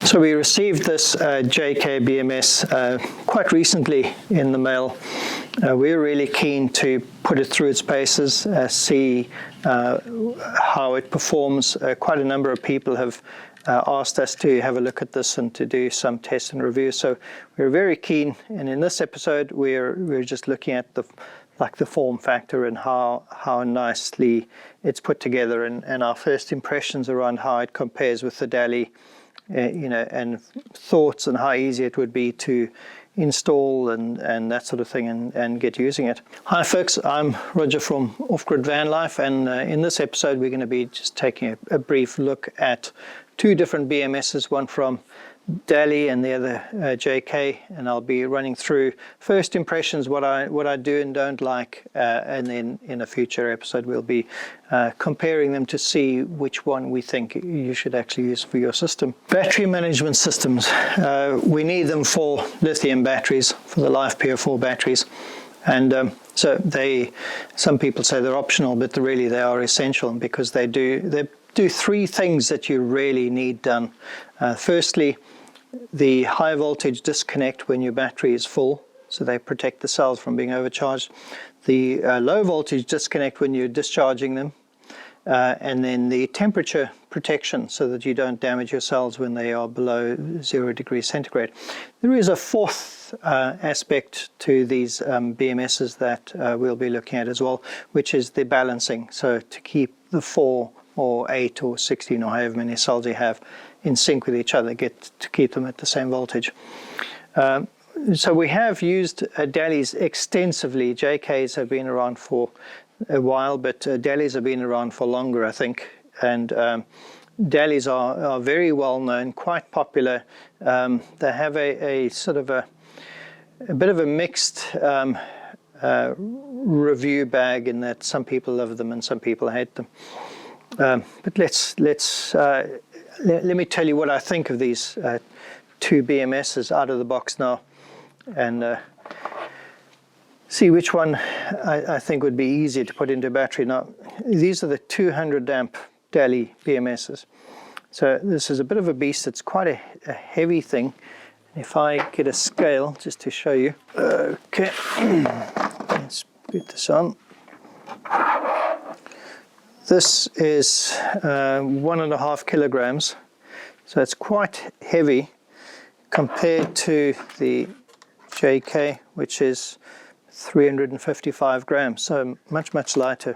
So we received this JK BMS quite recently in the mail. We're really keen to put it through its paces, see how it performs. Quite a number of people have asked us to have a look at this and to do some tests and reviews. So we're very keen, and in this episode we're just looking at the form factor and how nicely it's put together, and our first impressions around how it compares with the Daly, and thoughts on how easy it would be to install and that sort of thing, and get using it. Hi folks, I'm Roger from Offgrid Vanlife, and in this episode we're going to be just taking a brief look at two different BMSs, one from Daly and the other JK, and I'll be running through first impressions, what I do and don't like, and then in a future episode we'll be comparing them to see which one we think you should actually use for your system. Battery management systems, we need them for lithium batteries, for the Life PR4 batteries, and so some people say they're optional, but really they are essential, because they do three things that you really need done. Firstly, the high voltage disconnect when your battery is full, so they protect the cells from being overcharged. The low voltage disconnect when you're discharging them, and then the temperature protection so that you don't damage your cells when they are below 0 degrees centigrade. There is a fourth aspect to these BMSs that we'll be looking at as well, which is the balancing. So to keep the 4 or 8 or 16 or however many cells you have in sync with each other, to keep them at the same voltage. So we have used Daly's extensively. JKs have been around for a while, but Daly's have been around for longer, I think. And Daly's are very well known, quite popular. They have a sort of a bit of a mixed review bag, in that some people love them and some people hate them. But let me tell you what I think of these two BMSs out of the box now, and see which one I think would be easier to put into a battery. Now, these are the 200 amp Daly BMSs. So this is a bit of a beast. It's quite a heavy thing. If I get a scale just to show you. Okay, let's put this on. This is 1.5 kilograms, so it's quite heavy compared to the JK, which is 355 grams, so much lighter.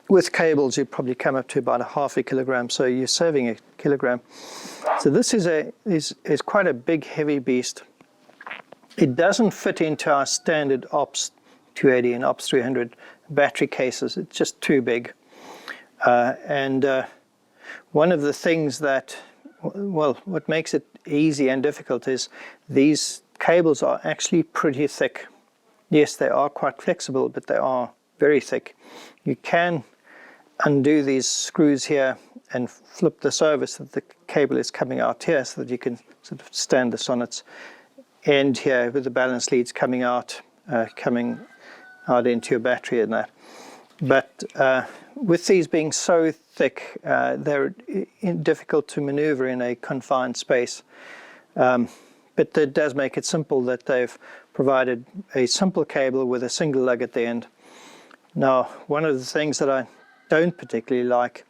With cables you'd probably come up to about 0.5 kilogram, so you're saving 1 kilogram. So this is quite a big heavy beast. It doesn't fit into our standard OPS 280 and OPS 300 battery cases. It's just too big, and one of the things that, well, what makes it easy and difficult is these cables are actually pretty thick. Yes, they are quite flexible, but they are very thick. You can undo these screws here and flip this over so that the cable is coming out here, so that you can sort of stand this on its end here with the balance leads coming out into your battery and that. But with these being so thick, they're difficult to maneuver in a confined space. But that does make it simple that they've provided a simple cable with a single lug at the end. Now, one of the things that I don't particularly like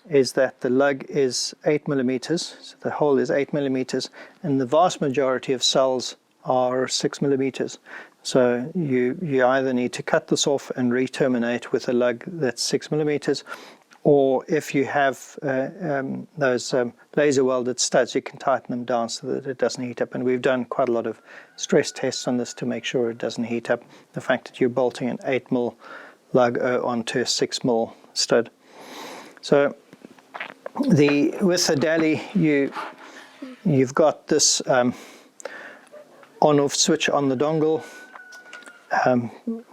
is that the lug is 8 millimeters, so the hole is 8 millimeters, and the vast majority of cells are 6 millimeters. So you either need to cut this off and re-terminate with a lug that's 6 millimeters, or if you have those laser welded studs, you can tighten them down so that it doesn't heat up. And we've done quite a lot of stress tests on this to make sure it doesn't heat up. The fact that you're bolting an 8 mil lug onto a 6 mil stud. So with the Daly, you've got this on-off switch on the dongle.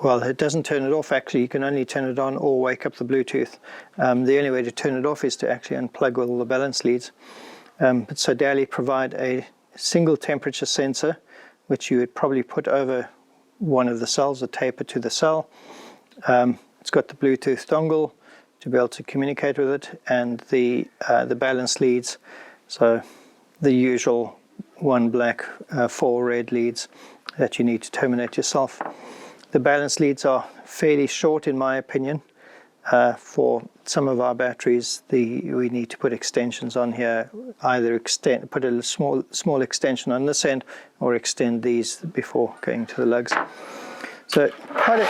Well, it doesn't turn it off actually. You can only turn it on or wake up the Bluetooth. The only way to turn it off is to actually unplug all the balance leads. But so Daly provide a single temperature sensor, which you would probably put over one of the cells, a taper to the cell. It's got the Bluetooth dongle to be able to communicate with it, and the balance leads. So the usual 1 black, 4 red leads that you need to terminate yourself. The balance leads are fairly short in my opinion. For some of our batteries, we need to put extensions on here, either put a small extension on this end or extend these before going to the lugs. So quite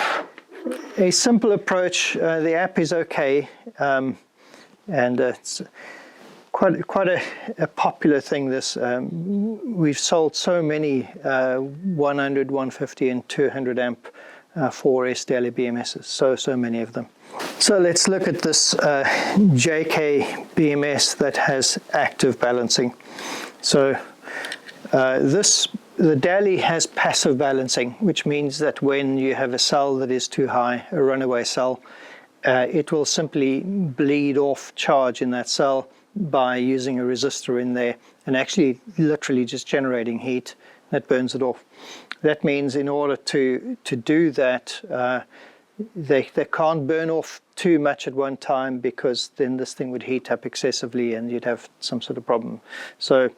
a simple approach. The app is okay, and it's quite a popular thing. This we've sold so many 100, 150 and 200 amp 4S Daly BMSs, so many of them. So let's look at this JK BMS that has active balancing. So the Daly has passive balancing, which means that when you have a cell that is too high, a runaway cell, it will simply bleed off charge in that cell by using a resistor in there and actually literally just generating heat that burns it off. That means in order to do that, they can't burn off too much at one time, because then this thing would heat up excessively and you'd have some sort of problem. So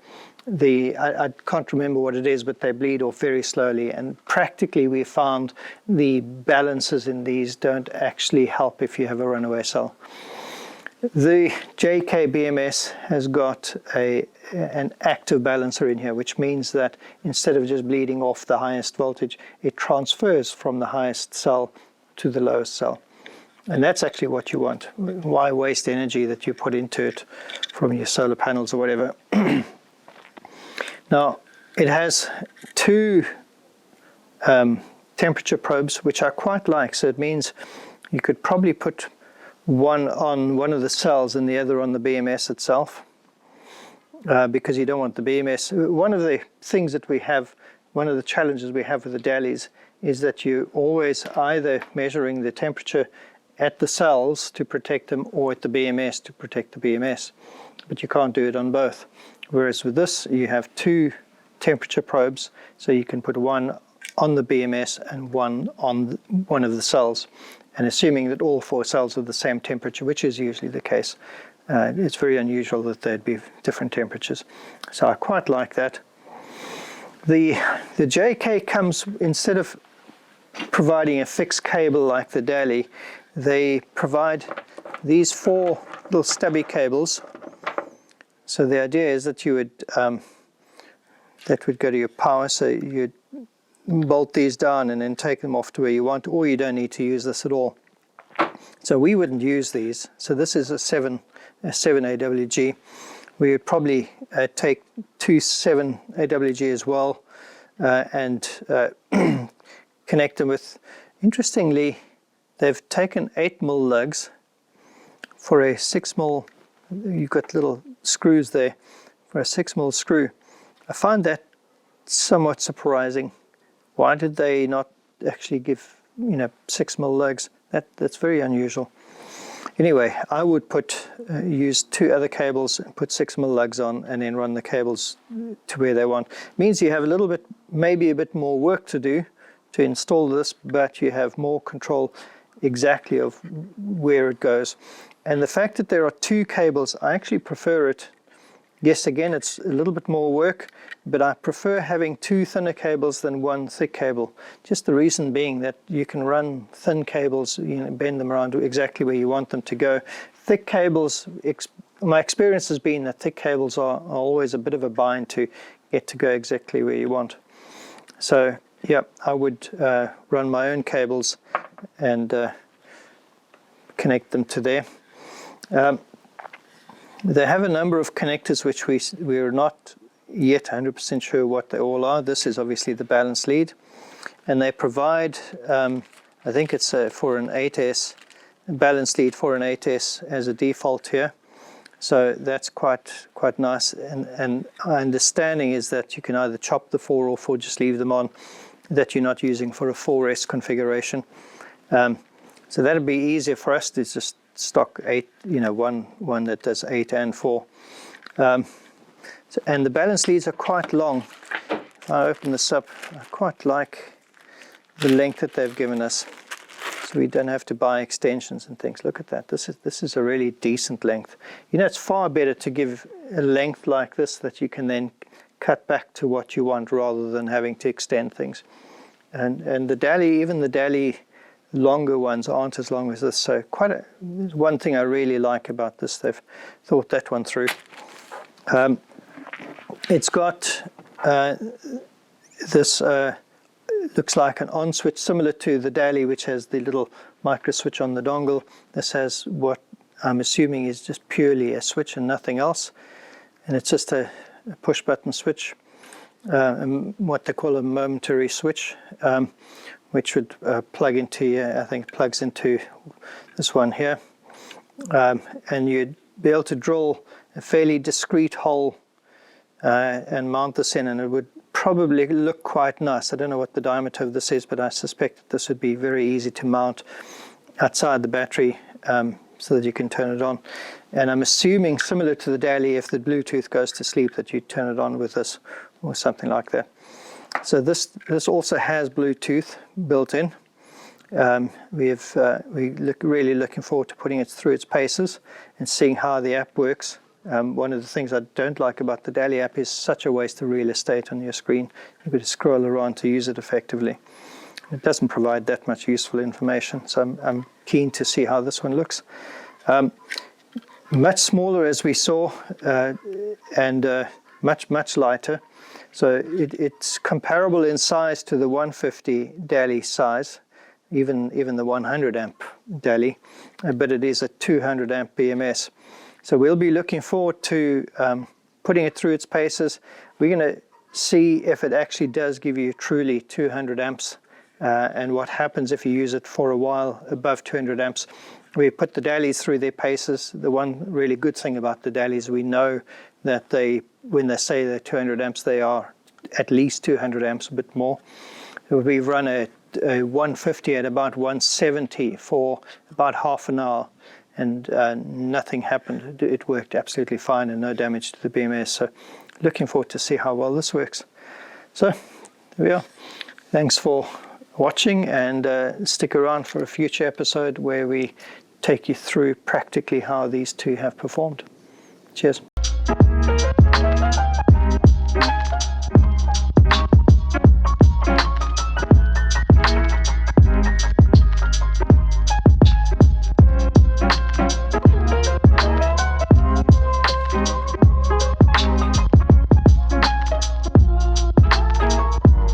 I can't remember what it is, but they bleed off very slowly, and practically we found the balances in these don't actually help if you have a runaway cell. The JK BMS has got an active balancer in here, which means that instead of just bleeding off the highest voltage, it transfers from the highest cell to the lowest cell. And that's actually what you want. Why waste energy that you put into it from your solar panels or whatever? Now, it has 2 temperature probes, which I quite like. So it means you could probably put one on one of the cells and the other on the BMS itself, because you don't want the BMS. One of the things that we have, one of the challenges we have with the Dalys is that you're always either measuring the temperature at the cells to protect them or at the BMS to protect the BMS, but you can't do it on both. Whereas with this, you have 2 temperature probes, so you can put one on the BMS and one on one of the cells. And assuming that all 4 cells are the same temperature, which is usually the case, it's very unusual that they'd be different temperatures. So I quite like that. The JK comes, instead of providing a fixed cable like the Daly, they provide these 4 little stubby cables. So the idea is that you would that would go to your power, so you'd bolt these down and then take them off to where you want, or you don't need to use this at all. So we wouldn't use these. So this is a 7 AWG. We would probably take 2 7 AWG as well, and connect them with, interestingly, they've taken 8mm lugs for a 6mm. You've got little screws there for a 6mm screw. I find that somewhat surprising. Why did they not actually give 6mm lugs? That's very unusual. Anyway, I would use 2 other cables and put 6mm lugs on, and then run the cables to where they want. It means you have a little bit, maybe a bit more work to do to install this, but you have more control exactly of where it goes. And the fact that there are 2 cables, I actually prefer it. Yes, again, it's a little bit more work, but I prefer having 2 thinner cables than 1 thick cable. Just the reason being that you can run thin cables, bend them around exactly where you want them to go. Thick cables, my experience has been that thick cables are always a bit of a bind to get to go exactly where you want. So, yeah, I would run my own cables and connect them to there. They have a number of connectors which we're not yet 100% sure what they all are. This is obviously the balance lead, and they provide, I think it's for an 8S, balance lead for an 8S as a default here. So that's quite nice, and my understanding is that you can either chop the 4 off or just leave them on, that you're not using for a 4S configuration. So that'll be easier for us to just stock 8, one that does 8 and 4. And the balance leads are quite long. If I open this up, I quite like the length that they've given us. so we don't have to buy extensions and things. Look at that. This is a really decent length. You know, it's far better to give a length like this that you can then cut back to what you want rather than having to extend things. And the Daly, even the Daly longer ones aren't as long as this. So one thing I really like about this, they've thought that one through. It's got this looks like an on switch similar to the Daly, which has the little micro switch on the dongle. This has what I'm assuming is just purely a switch and nothing else, and it's just a push button switch, what they call a momentary switch, which would plug into, I think it plugs into this one here, and you'd be able to drill a fairly discrete hole and mount this in, and it would probably look quite nice. I don't know what the diameter of this is, but I suspect that this would be very easy to mount outside the battery so that you can turn it on. And I'm assuming, similar to the Daly, if the Bluetooth goes to sleep, that you turn it on with this or something like that. So this also has Bluetooth built in. Really looking forward to putting it through its paces and seeing how the app works. One of the things I don't like about the Daly app is such a waste of real estate on your screen. You've got to scroll around to use it effectively. It doesn't provide that much useful information, so I'm keen to see how this one looks. Much smaller, as we saw, and much lighter. So it's comparable in size to the 150 Daly size, even the 100 amp Daly, but it is a 200 amp BMS. So we'll be looking forward to putting it through its paces. We're going to see if it actually does give you truly 200 amps and what happens if you use it for a while above 200 amps. We put the Dalys through their paces. The one really good thing about the Dalys, we know that when they say they're 200 amps, they are at least 200 amps, a bit more. So we've run a 150 at about 170 for about half an hour, and nothing happened. It worked absolutely fine and no damage to the BMS. So looking forward to see how well this works. So there we are. Thanks for watching, and stick around for a future episode where we take you through practically how these two have performed. Cheers.